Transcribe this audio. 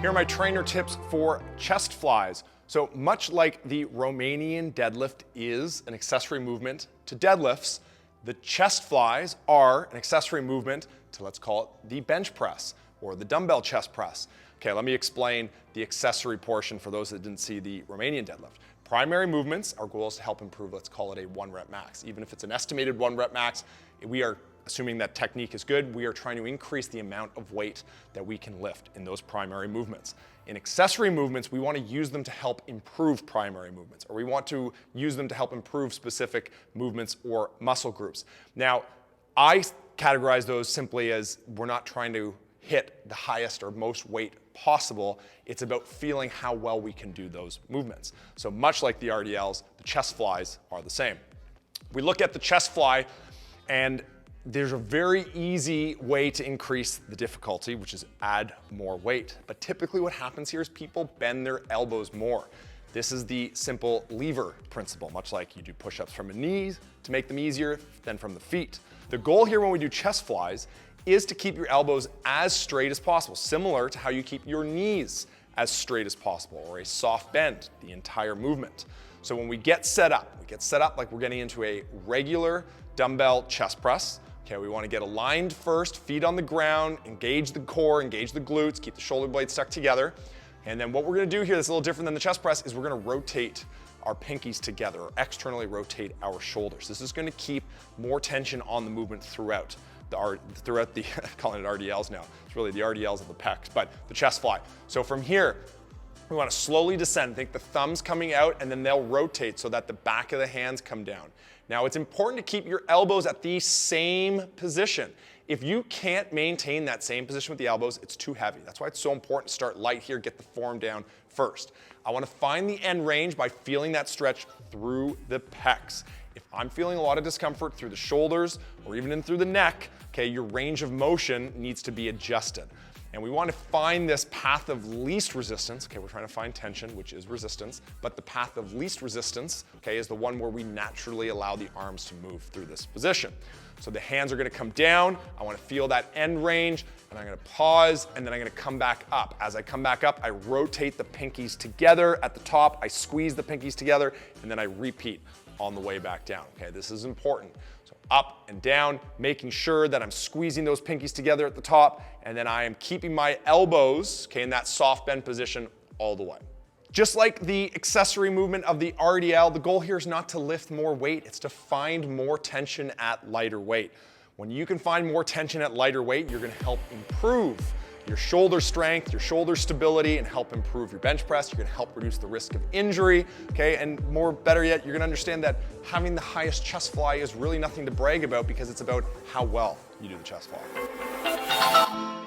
Here are my trainer tips for chest flies. So much like the Romanian deadlift is an accessory movement to deadlifts, the chest flies are an accessory movement to, let's call it, the bench press or the dumbbell chest press. Okay, let me explain the accessory portion for those that didn't see the Romanian deadlift. Primary movements, our goal is to help improve, let's call it a 1 rep max. Even if it's an estimated 1 rep max, we are assuming that technique is good, we are trying to increase the amount of weight that we can lift in those primary movements. In accessory movements, we want to use them to help improve primary movements, or we want to use them to help improve specific movements or muscle groups. Now, I categorize those simply as we're not trying to hit the highest or most weight possible. It's about feeling how well we can do those movements. So much like the RDLs, the chest flies are the same. We look at the chest fly, and there's a very easy way to increase the difficulty, which is add more weight. But typically what happens here is people bend their elbows more. This is the simple lever principle, much like you do push-ups from the knees to make them easier than from the feet. The goal here when we do chest flies is to keep your elbows as straight as possible, similar to how you keep your knees as straight as possible, or a soft bend the entire movement. So when we get set up like we're getting into a regular dumbbell chest press. Okay, we want to get aligned first, feet on the ground, engage the core, engage the glutes, keep the shoulder blades stuck together. And then what we're going to do here that's a little different than the chest press is we're going to rotate our pinkies together, or externally rotate our shoulders. This is going to keep more tension on the movement throughout the calling it RDLs now. It's really the RDLs of the pecs, but the chest fly. So from here, we want to slowly descend. Think the thumbs coming out, and then they'll rotate so that the back of the hands come down. Now, it's important to keep your elbows at the same position. If you can't maintain that same position with the elbows, it's too heavy. That's why it's so important to start light here, get the form down first. I want to find the end range by feeling that stretch through the pecs. If I'm feeling a lot of discomfort through the shoulders or even in through the neck, okay, your range of motion needs to be adjusted. And we want to find this path of least resistance. Okay, we're trying to find tension, which is resistance, but the path of least resistance, okay, is the one where we naturally allow the arms to move through this position. So the hands are going to come down. I want to feel that end range, and I'm going to pause, and then I'm going to come back up. As I come back up, I rotate the pinkies together at the top. I squeeze the pinkies together, and then I repeat on the way back down. Okay, this is important. So up and down, making sure that I'm squeezing those pinkies together at the top, and then I am keeping my elbows, okay, in that soft bend position all the way. Just like the accessory movement of the RDL, the goal here is not to lift more weight, it's to find more tension at lighter weight. When you can find more tension at lighter weight, you're going to help improve your shoulder strength, your shoulder stability, and help improve your bench press. You're going to help reduce the risk of injury, okay? And better yet, you're going to understand that having the highest chest fly is really nothing to brag about because it's about how well you do the chest fly.